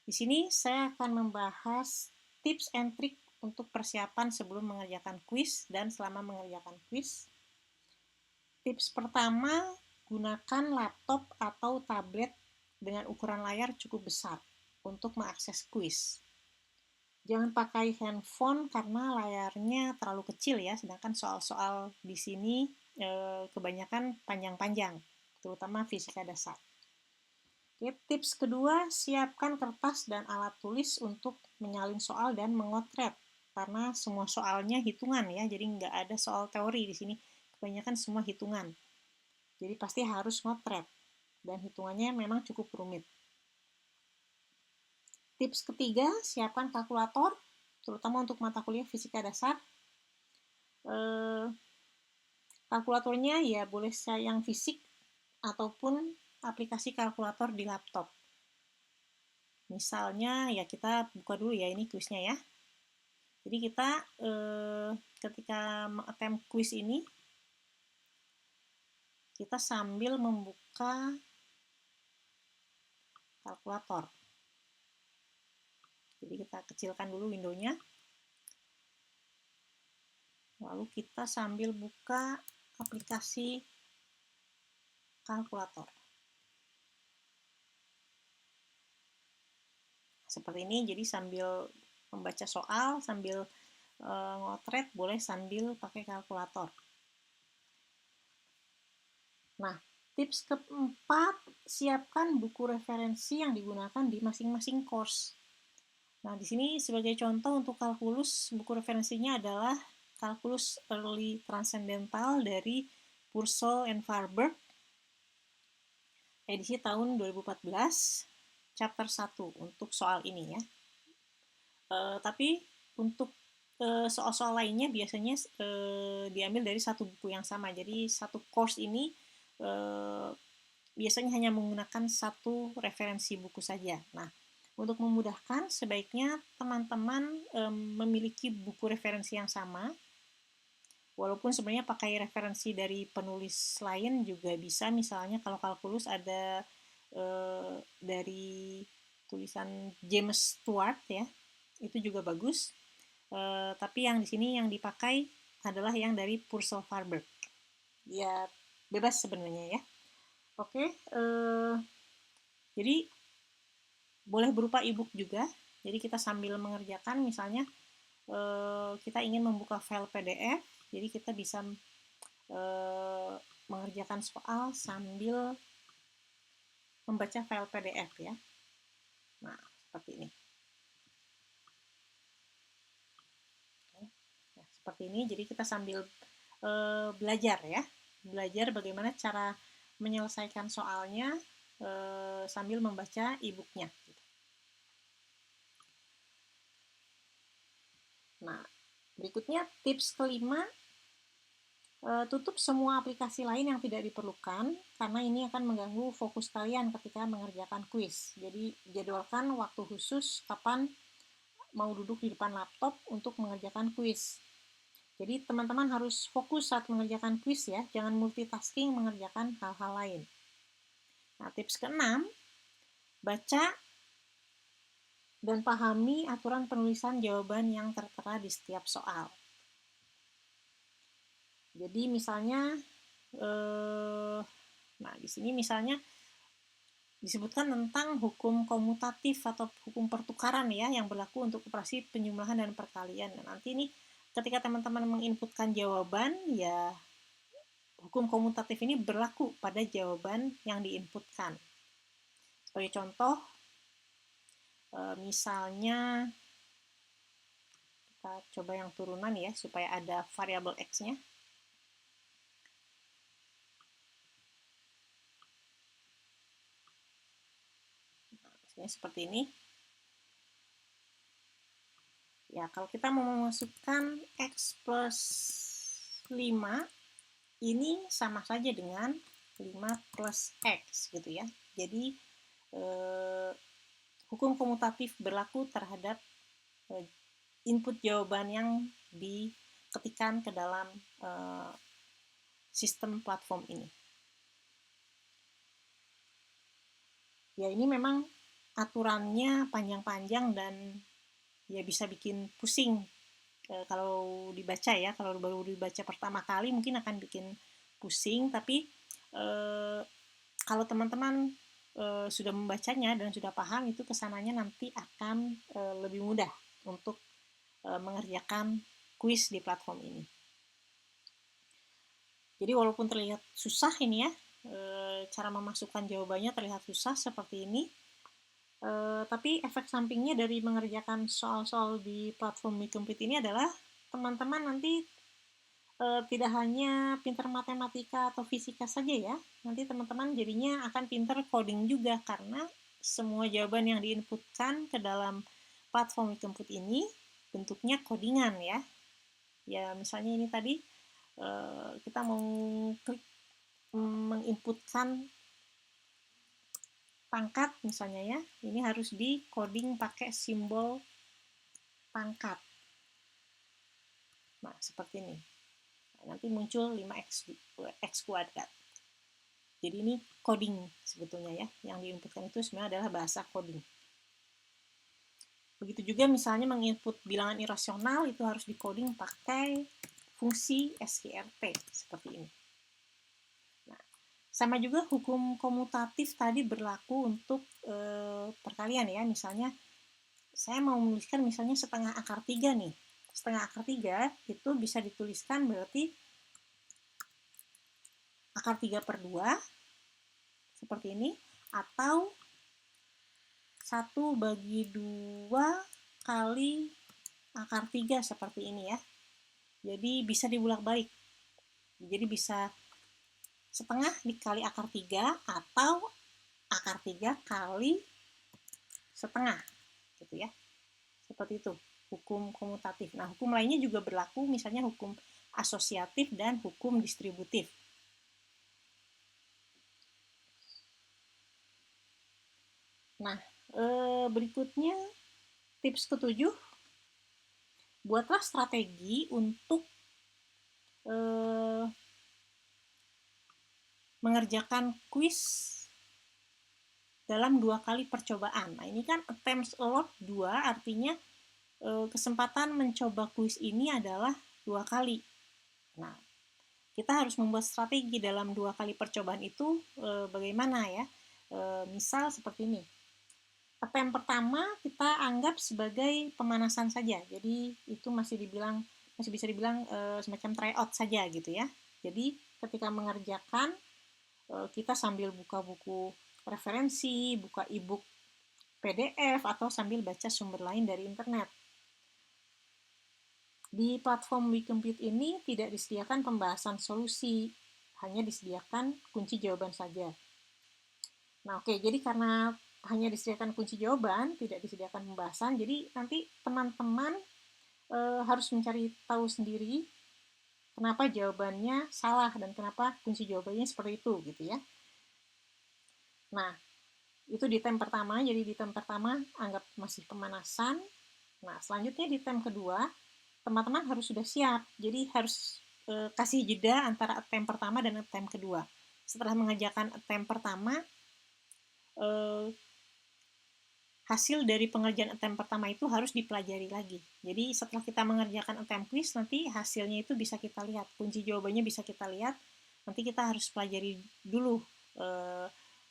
Di sini saya akan membahas tips and trik untuk persiapan sebelum mengerjakan kuis dan selama mengerjakan kuis. Tips pertama, gunakan laptop atau tablet dengan ukuran layar cukup besar untuk mengakses kuis. Jangan pakai handphone karena layarnya terlalu kecil ya, sedangkan soal-soal di sini kebanyakan panjang-panjang, terutama fisika dasar. Oke, tips kedua, siapkan kertas dan alat tulis untuk menyalin soal dan mengotret. Karena semua soalnya hitungan ya, jadi nggak ada soal teori di sini. Kebanyakan semua hitungan. Jadi pasti harus ngotret. Dan hitungannya memang cukup rumit. Tips ketiga, siapkan kalkulator, terutama untuk mata kuliah fisika dasar. Kalkulatornya ya boleh yang fisik ataupun aplikasi kalkulator di laptop. Misalnya ya kita buka dulu ya ini kuisnya ya. Jadi kita ketika attempt kuis ini kita sambil membuka kalkulator. Jadi kita kecilkan dulu windownya. Lalu kita sambil buka aplikasi kalkulator. Seperti ini, jadi sambil membaca soal, sambil ngotret, boleh sambil pakai kalkulator. Nah, tips keempat, siapkan buku referensi yang digunakan di masing-masing course. Nah, di sini sebagai contoh untuk kalkulus, buku referensinya adalah Kalkulus Early Transcendental dari Purcell and Farber, edisi tahun 2014, chapter 1 untuk soal ini ya. Tapi untuk soal-soal lainnya biasanya diambil dari satu buku yang sama. Jadi satu course ini biasanya hanya menggunakan satu referensi buku saja. Nah, untuk memudahkan sebaiknya teman-teman memiliki buku referensi yang sama. Walaupun sebenarnya pakai referensi dari penulis lain juga bisa. Misalnya kalau kalkulus ada dari tulisan James Stewart ya, itu juga bagus. Tapi yang di sini yang dipakai adalah yang dari Purcell Farber. Ya bebas sebenarnya ya. Oke, jadi boleh berupa e-book juga. Jadi kita sambil mengerjakan, misalnya kita ingin membuka file PDF, jadi kita bisa mengerjakan soal sambil membaca file PDF ya. Nah, seperti ini. Nah, seperti ini, jadi kita sambil belajar ya. Belajar bagaimana cara menyelesaikan soalnya sambil membaca e-booknya. Nah, berikutnya tips kelima, tutup semua aplikasi lain yang tidak diperlukan, karena ini akan mengganggu fokus kalian ketika mengerjakan kuis. Jadi, jadwalkan waktu khusus kapan mau duduk di depan laptop untuk mengerjakan kuis. Jadi, teman-teman harus fokus saat mengerjakan kuis ya, jangan multitasking mengerjakan hal-hal lain. Nah, tips keenam, baca dan pahami aturan penulisan jawaban yang tertera di setiap soal. Jadi misalnya, nah di sini misalnya disebutkan tentang hukum komutatif atau hukum pertukaran ya yang berlaku untuk operasi penjumlahan dan perkalian. Nah, nanti ini ketika teman-teman menginputkan jawaban ya hukum komutatif ini berlaku pada jawaban yang diinputkan. Sebagai contoh, misalnya kita coba yang turunan ya supaya ada variabel x-nya. Nah, seperti ini. Ya, kalau kita mau memasukkan x plus 5, ini sama saja dengan 5 plus x gitu ya. Jadi, hukum komutatif berlaku terhadap input jawaban yang diketikkan ke dalam sistem platform ini. Ya, ini memang aturannya panjang-panjang dan ya bisa bikin pusing kalau dibaca ya. Kalau baru dibaca pertama kali mungkin akan bikin pusing, tapi kalau teman-teman sudah membacanya dan sudah paham, itu kesananya nanti akan lebih mudah untuk mengerjakan kuis di platform ini. Jadi walaupun terlihat susah ini ya, cara memasukkan jawabannya terlihat susah seperti ini, tapi efek sampingnya dari mengerjakan soal-soal di platform Micomplete ini adalah teman-teman nanti tidak hanya pintar matematika atau fisika saja ya, nanti teman-teman jadinya akan pintar coding juga, karena semua jawaban yang diinputkan ke dalam platform Micomplete ini bentuknya codingan ya. Ya misalnya ini tadi kita mau klik menginputkan pangkat misalnya ya, ini harus di coding pakai simbol pangkat. Nah seperti ini, nanti muncul 5x kuadrat. Jadi ini coding sebetulnya ya, yang diinputkan itu sebenarnya adalah bahasa coding. Begitu juga misalnya menginput bilangan irasional, itu harus di coding pakai fungsi SQRT seperti ini. Nah, sama juga hukum komutatif tadi berlaku untuk perkalian ya. Misalnya saya mau menuliskan misalnya setengah akar 3 nih. Setengah akar 3 itu bisa dituliskan berarti akar 3 per 2 seperti ini, atau 1 bagi 2 kali akar 3 seperti ini ya. Jadi bisa dibulak-balik. Jadi bisa setengah dikali akar 3 atau akar 3 kali setengah gitu ya. Seperti itu hukum komutatif. Nah, hukum lainnya juga berlaku, misalnya hukum asosiatif dan hukum distributif. Nah, berikutnya tips ke-7, buatlah strategi untuk mengerjakan kuis dalam 2 kali percobaan. Nah, ini kan attempts allowed 2, artinya kesempatan mencoba kuis ini adalah 2 kali. Nah, kita harus membuat strategi dalam 2 kali percobaan itu bagaimana ya. Misal seperti ini. Attempt pertama kita anggap sebagai pemanasan saja. Jadi itu masih bisa dibilang semacam tryout saja gitu ya. Jadi ketika mengerjakan kita sambil buka buku referensi, buka e-book PDF, atau sambil baca sumber lain dari internet. Di platform Micomplete ini tidak disediakan pembahasan solusi, hanya disediakan kunci jawaban saja. Nah, oke, jadi karena hanya disediakan kunci jawaban, tidak disediakan pembahasan, jadi nanti teman-teman harus mencari tahu sendiri kenapa jawabannya salah dan kenapa kunci jawabannya seperti itu gitu ya. Nah, itu di term pertama, jadi di term pertama anggap masih pemanasan. Nah, selanjutnya di term kedua, teman-teman harus sudah siap, jadi harus kasih jeda antara attempt pertama dan attempt kedua. Setelah mengerjakan attempt pertama, hasil dari pengerjaan attempt pertama itu harus dipelajari lagi. Jadi setelah kita mengerjakan attempt quiz, nanti hasilnya itu bisa kita lihat, kunci jawabannya bisa kita lihat. Nanti kita harus pelajari dulu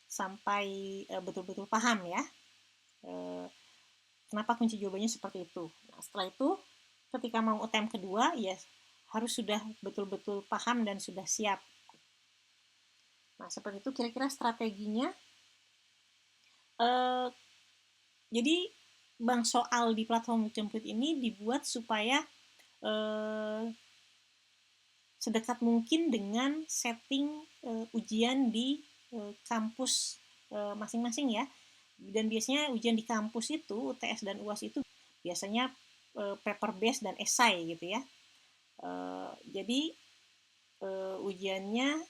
sampai betul-betul paham ya. Kenapa kunci jawabannya seperti itu. Nah, setelah itu, ketika mau attempt kedua, ya harus sudah betul-betul paham dan sudah siap. Nah, seperti itu kira-kira strateginya. Jadi bank soal di platform Micomplete ini dibuat supaya sedekat mungkin dengan setting ujian di kampus masing-masing ya. Dan biasanya ujian di kampus itu, UTS dan UAS itu biasanya paper based dan esai gitu ya. Jadi ujiannya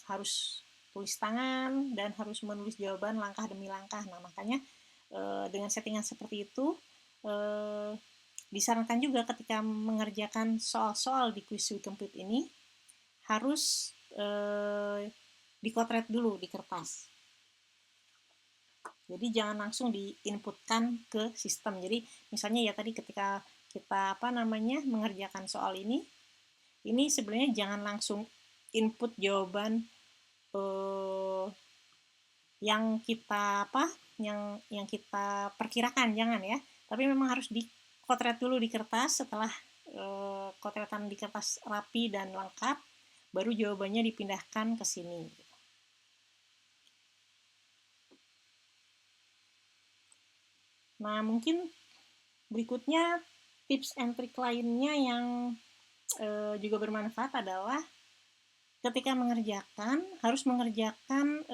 harus tulis tangan dan harus menulis jawaban langkah demi langkah. Nah, makanya dengan settingan seperti itu disarankan juga ketika mengerjakan soal-soal di kuis Micomplete ini harus dikotret dulu di kertas. Jadi jangan langsung diinputkan ke sistem. Jadi misalnya ya tadi ketika kita mengerjakan soal ini sebenarnya jangan langsung input jawaban yang kita yang kita perkirakan, jangan ya. Tapi memang harus dikotret dulu di kertas. Setelah kotretan di kertas rapi dan lengkap, baru jawabannya dipindahkan ke sini. Nah, mungkin berikutnya tips and trick lainnya yang juga bermanfaat adalah ketika mengerjakan harus mengerjakan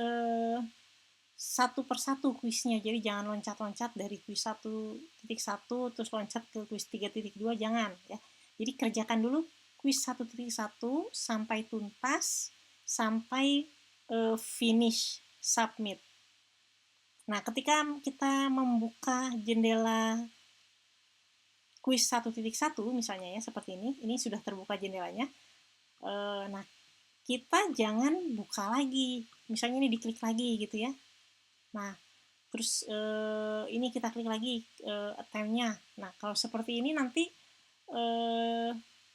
satu persatu kuisnya. Jadi jangan loncat-loncat dari kuis 1.1 terus loncat ke kuis 3.2, jangan ya. Jadi kerjakan dulu kuis 1.1 sampai tuntas, sampai finish, submit. Nah, ketika kita membuka jendela kuis 1.1 misalnya ya, seperti ini sudah terbuka jendelanya. Nah, kita jangan buka lagi. Misalnya ini diklik lagi gitu ya. Nah, terus ini kita klik lagi attempt-nya. Nah, kalau seperti ini nanti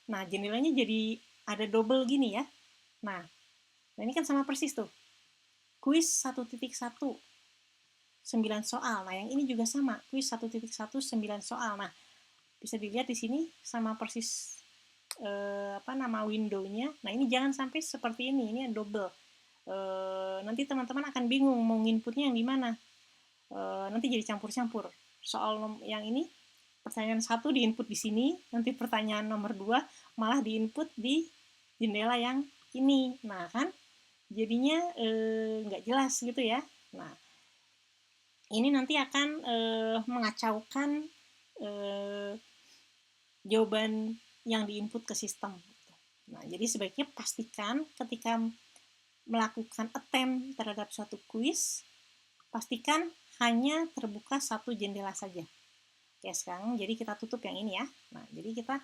nah jendelanya jadi ada double gini ya. Nah, ini kan sama persis tuh. Kuis 1.1 9 soal. Nah, yang ini juga sama, kuis 1.1 9 soal. Nah, bisa dilihat di sini sama persis windownya. Nah, ini jangan sampai seperti ini double. Nanti teman-teman akan bingung mau inputnya yang di mana. Nanti jadi campur-campur. Soal yang ini pertanyaan 1 diinput di sini, nanti pertanyaan nomor 2 malah diinput di jendela yang ini. Nah, kan jadinya nggak jelas gitu ya. Nah, ini nanti akan mengacaukan jawaban yang diinput ke sistem. Nah, jadi sebaiknya pastikan ketika melakukan attempt terhadap suatu kuis, pastikan hanya terbuka satu jendela saja. Oke, sekarang jadi kita tutup yang ini ya. Nah, jadi kita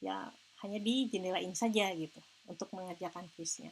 ya hanya di jendela ini saja gitu untuk mengerjakan kuisnya.